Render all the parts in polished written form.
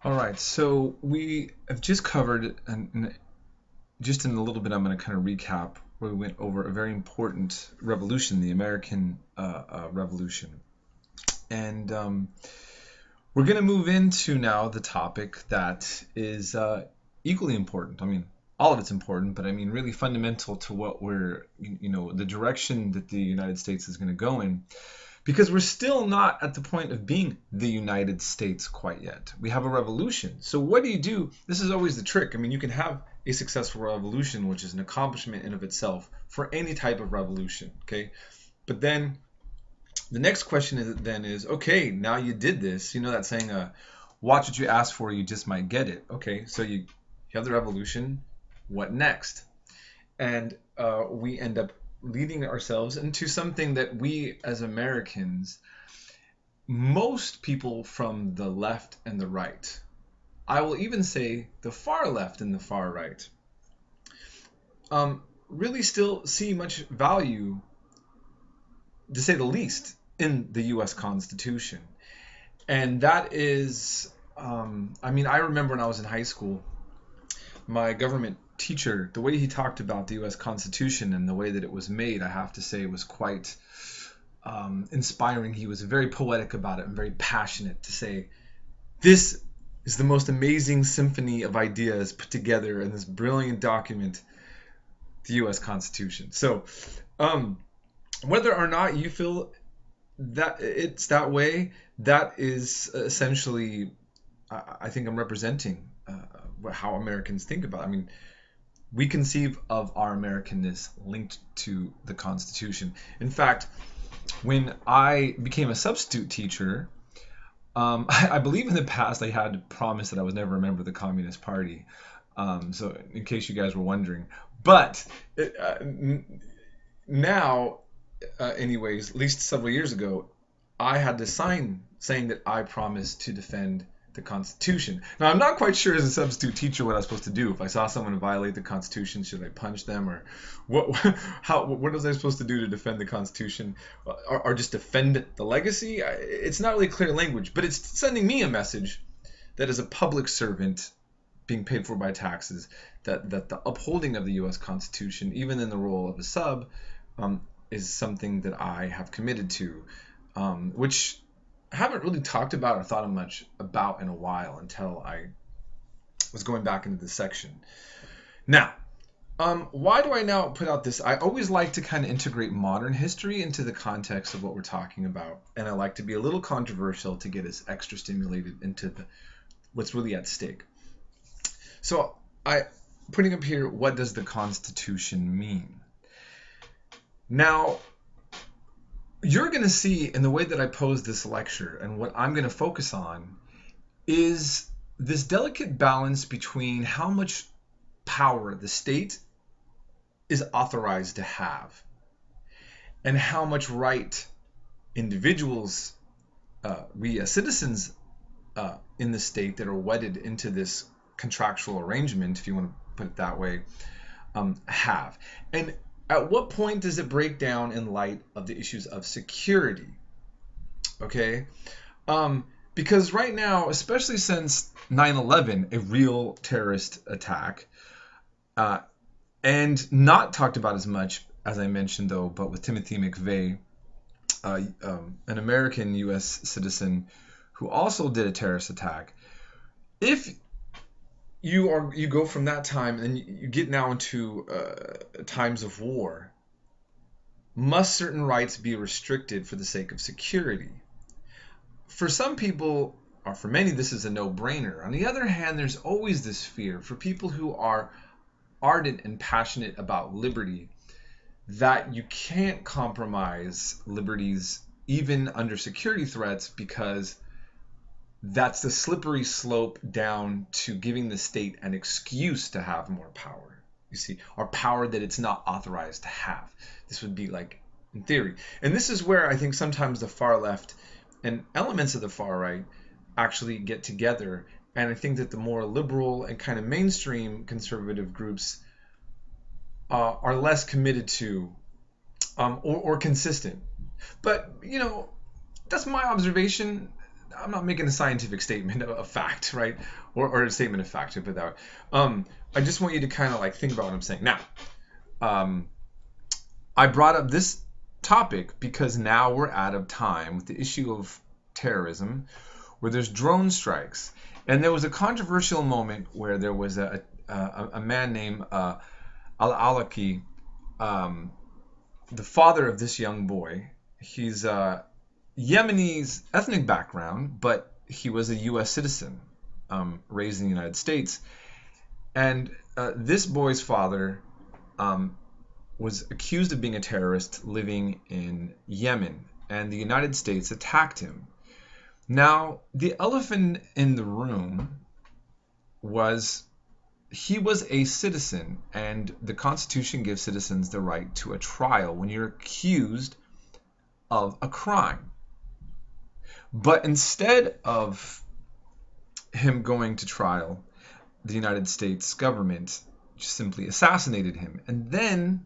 All right, so we have just covered, and just in a little bit, I'm going to kind of recap where we went over a very important revolution, the American Revolution. And we're going to move into now the topic that is equally important. I mean, all of it's important, but I mean, really fundamental to what the direction that the United States is going to go in, because we're still not at the point of being the United States quite yet. We have a revolution. So what do you do? This is always the trick. I mean, you can have a successful revolution, which is an accomplishment in of itself for any type of revolution, okay? But then the next question is, okay, now you did this. You know that saying, watch what you ask for, you just might get it. Okay, so you have the revolution. What next? And we end up leading ourselves into something that we as Americans, most people from the left and the right, I will even say the far left and the far right, really still see much value, to say the least, in the US Constitution. And that is, I mean, I remember when I was in high school, my government teacher, the way he talked about the US Constitution and the way that it was made, I have to say, was quite inspiring. He was very poetic about it and very passionate to say, this is the most amazing symphony of ideas put together in this brilliant document, the US Constitution. So, whether or not you feel that it's that way, that is essentially, I think I'm representing how Americans think about it. I mean, we conceive of our Americanness linked to the Constitution. In fact, when I became a substitute teacher, I believe in the past I had promised that I would never remember the Communist Party. So, in case you guys were wondering, but now, anyways, at least several years ago, I had this sign saying that I promised to defend the Constitution. Now, I'm not quite sure as a substitute teacher what I was supposed to do. If I saw someone violate the Constitution, should I punch them, or what? What was I supposed to do to defend the Constitution, or just defend the legacy? It's not really clear language, but it's sending me a message that as a public servant being paid for by taxes, that the upholding of the U.S. Constitution, even in the role of a sub, is something that I have committed to, which I haven't really talked about or thought much about in a while until I was going back into this section. Now, why do I now put out this? I always like to kind of integrate modern history into the context of what we're talking about, and I like to be a little controversial to get us extra stimulated into what's really at stake. So, putting up here, what does the Constitution mean? Now, you're going to see in the way that I pose this lecture, and what I'm going to focus on is this delicate balance between how much power the state is authorized to have and how much right individuals, we as citizens in the state that are wedded into this contractual arrangement, if you want to put it that way, have. And at what point does it break down in light of the issues of security? Okay? Because right now, especially since 9/11, a real terrorist attack, and not talked about as much, as I mentioned though, but with Timothy McVeigh, an American U.S. citizen who also did a terrorist attack. If you go from that time and you get now into times of war, must certain rights be restricted for the sake of security? For some people, or for many, this is a no-brainer. On the other hand, there's always this fear for people who are ardent and passionate about liberty, that you can't compromise liberties even under security threats, because that's the slippery slope down to giving the state an excuse to have more power, you see, or power that it's not authorized to have. This would be like in theory. And this is where I think sometimes the far left and elements of the far right actually get together. And I think that the more liberal and kind of mainstream conservative groups are less committed to or consistent. But, that's my observation. I'm not making a scientific statement of fact, right? Or a statement of fact, to put that way. I just want you to kind of like think about what I'm saying. Now, I brought up this topic because now we're out of time with the issue of terrorism, where there's drone strikes. And there was a controversial moment where there was a man named Al-Awlaki, the father of this young boy. He's Yemenis ethnic background, but he was a U.S. citizen, raised in the United States. And this boy's father was accused of being a terrorist living in Yemen, and the United States attacked him. Now, the elephant in the room was he was a citizen, and the Constitution gives citizens the right to a trial when you're accused of a crime. But instead of him going to trial, the United States government simply assassinated him. And then,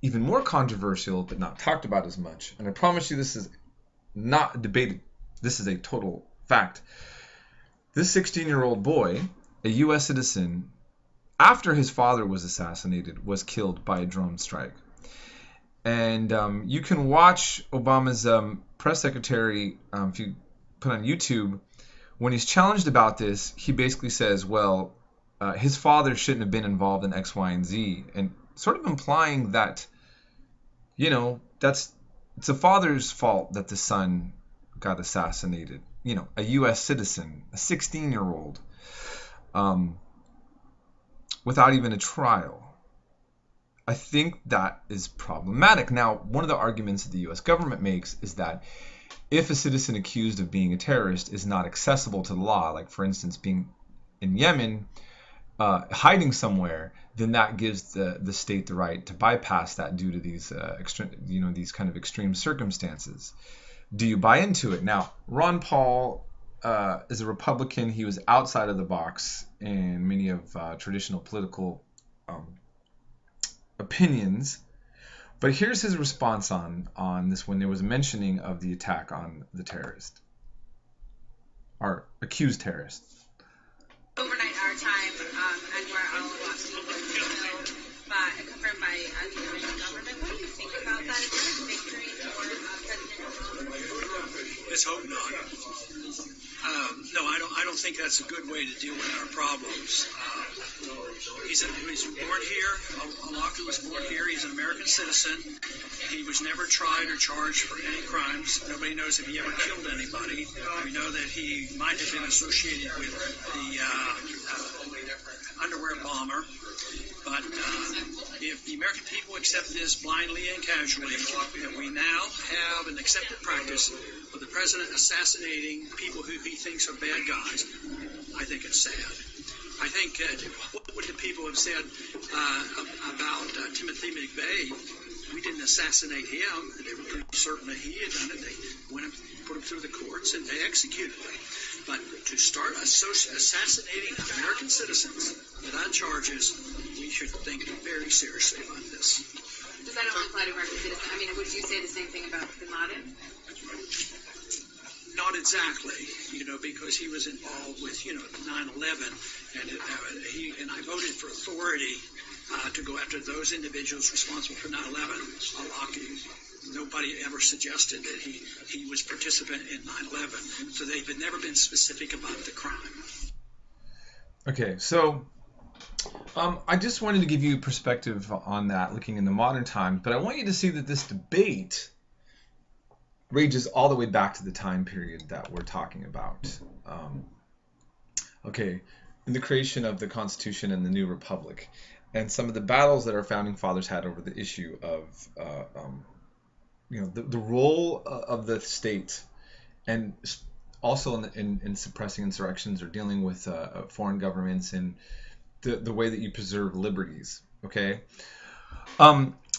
even more controversial, but not talked about as much, and I promise you this is not debated, this is a total fact. This 16-year-old boy, a U.S. citizen, after his father was assassinated, was killed by a drone strike. And you can watch Obama's press secretary, if you put on YouTube, when he's challenged about this, he basically says, well, his father shouldn't have been involved in X, Y, and Z, and sort of implying that, you know, it's the father's fault that the son got assassinated. You know, a U.S. citizen, a 16-year-old, without even a trial. I think that is problematic. Now, one of the arguments that the U.S. government makes is that if a citizen accused of being a terrorist is not accessible to the law, like for instance being in Yemen, hiding somewhere, then that gives the state the right to bypass that due to these these kind of extreme circumstances. Do you buy into it? Now, Ron Paul is a Republican. He was outside of the box in many of traditional political opinions. But here's his response on this when there was mentioning of the attack on the terrorist, or accused terrorist. Overnight our time, and where all of us were killed confirmed by the American government. What do you think about that? Is that a victory for President Obama? Let's hope not. No, I don't think that's a good way to deal with our problems. He's born here. Al-Awlaki was born here. He's an American citizen. He was never tried or charged for any crimes. Nobody knows if he ever killed anybody. We know that he might have been associated with the underwear bomber. But if the American people accept this blindly and casually, that we now have an accepted practice of the president assassinating people who he thinks are bad guys, I think it's sad. I think what would the people have said about Timothy McVeigh? We didn't assassinate him. They were pretty certain that he had done it. They went and put him through the courts and they executed him. But to start assassinating American citizens without charges, we should think very seriously about this. Does that only apply to American citizens? I mean, would you say the same thing about bin Laden? Not exactly, because he was involved with, 9/11, and I voted for authority to go after those individuals responsible for 9/11. Al-Awlaki, nobody ever suggested that he was participant in 9/11, so they've never been specific about the crime. Okay, so I just wanted to give you perspective on that, looking in the modern times, but I want you to see that this debate rages all the way back to the time period that we're talking about. In the creation of the Constitution and the new Republic, and some of the battles that our founding fathers had over the issue of the role of the state, and also in suppressing insurrections or dealing with foreign governments, and the way that you preserve liberties. Okay.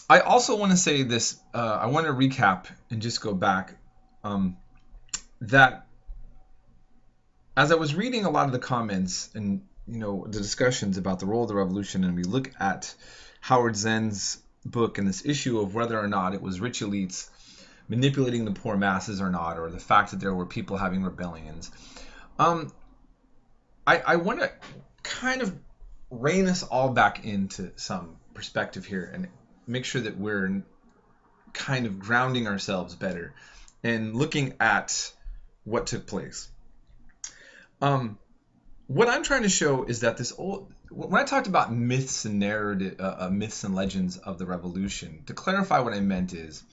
I also want to say this. I want to recap and just go back. That as I was reading a lot of the comments and the discussions about the role of the revolution, and we look at Howard Zinn's book and this issue of whether or not it was rich elites manipulating the poor masses or not, or the fact that there were people having rebellions. I want to kind of rein us all back into some perspective here and make sure that we're kind of grounding ourselves better and looking at what took place. What I'm trying to show is that when I talked about myths and myths and legends of the revolution, to clarify what I meant is,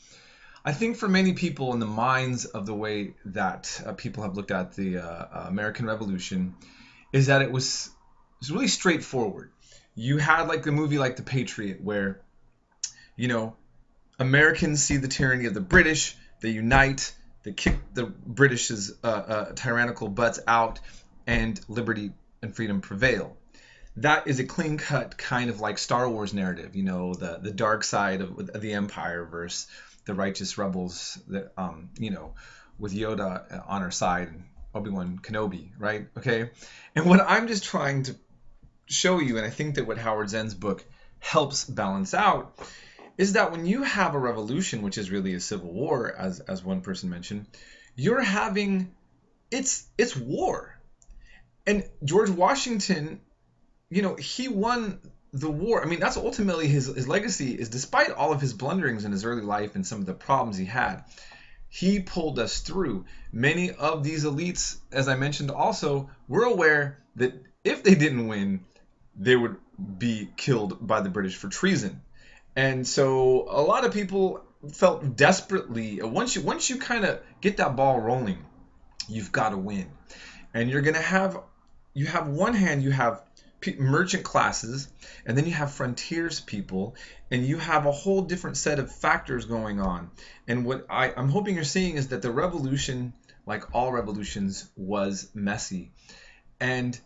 I think for many people in the minds of the way that people have looked at the American Revolution, is that it was really straightforward. You had like the movie like The Patriot, where, you know, Americans see the tyranny of the British, they unite, they kick the British's tyrannical butts out, and liberty and freedom prevail. That is a clean-cut kind of like Star Wars narrative, you know, the dark side of the Empire versus the righteous rebels that, you know, with Yoda on our side and Obi-Wan Kenobi, right? Okay. And what I'm just trying to show you, and I think that what Howard Zenn's book helps balance out, is that when you have a revolution, which is really a civil war, as one person mentioned, you're having, it's war. And George Washington, you know, he won the war. I mean, that's ultimately his legacy, is despite all of his blunderings in his early life and some of the problems he had, he pulled us through. Many of these elites, as I mentioned also, were aware that if they didn't win, they would be killed by the British for treason. And so a lot of people felt desperately, once you kind of get that ball rolling, you've got to win. And you're going to have, you have one hand, you have merchant classes, and then you have frontiers people, and you have a whole different set of factors going on. And what I'm hoping you're seeing is that the revolution, like all revolutions, was messy. And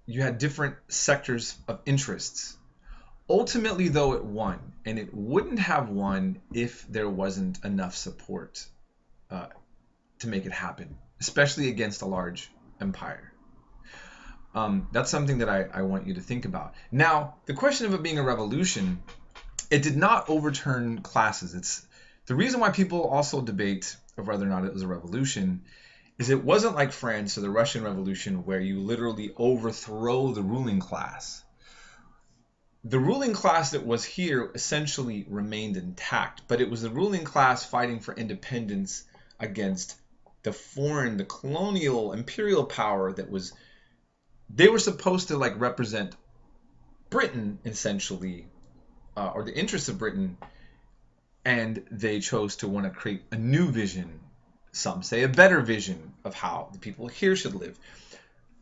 you had different sectors of interests. Ultimately, though, it won, and it wouldn't have won if there wasn't enough support to make it happen, especially against a large empire. That's something that I want you to think about. Now, the question of it being a revolution, it did not overturn classes. It's the reason why people also debate of whether or not it was a revolution is it wasn't like France or the Russian Revolution, where you literally overthrow the ruling class. The ruling class that was here essentially remained intact, but it was the ruling class fighting for independence against the foreign, the colonial, imperial power that was, they were supposed to like represent Britain essentially, or the interests of Britain, and they chose to want to create a new vision, some say a better vision of how the people here should live.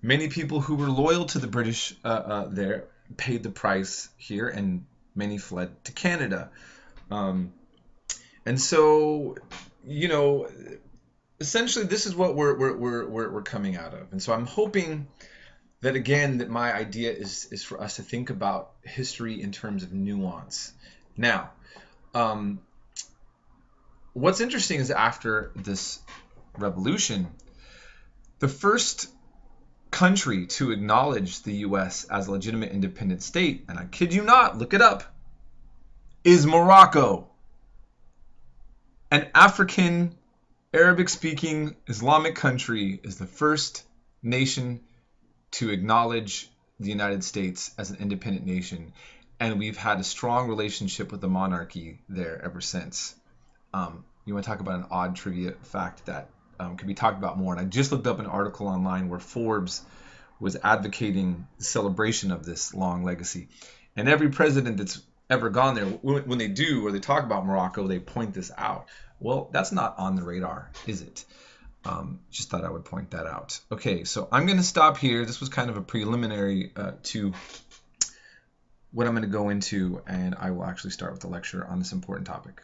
Many people who were loyal to the British there paid the price here, and many fled to Canada. And so, you know, essentially this is what we're coming out of. And so I'm hoping that, again, that my idea is for us to think about history in terms of nuance. Now, what's interesting is after this revolution, the first country to acknowledge the U.S. as a legitimate independent state, and I kid you not, look it up, is Morocco. An African, Arabic-speaking Islamic country is the first nation to acknowledge the United States as an independent nation, and we've had a strong relationship with the monarchy there ever since. You want to talk about an odd trivia fact that could be talked about more, and I just looked up an article online where Forbes was advocating the celebration of this long legacy, and every president that's ever gone there, when they do or they talk about Morocco, they point this out. Well, that's not on the radar, is it? Just thought I would point that out. Okay, so I'm going to stop here. This was kind of a preliminary to what I'm going to go into, and I will actually start with the lecture on this important topic.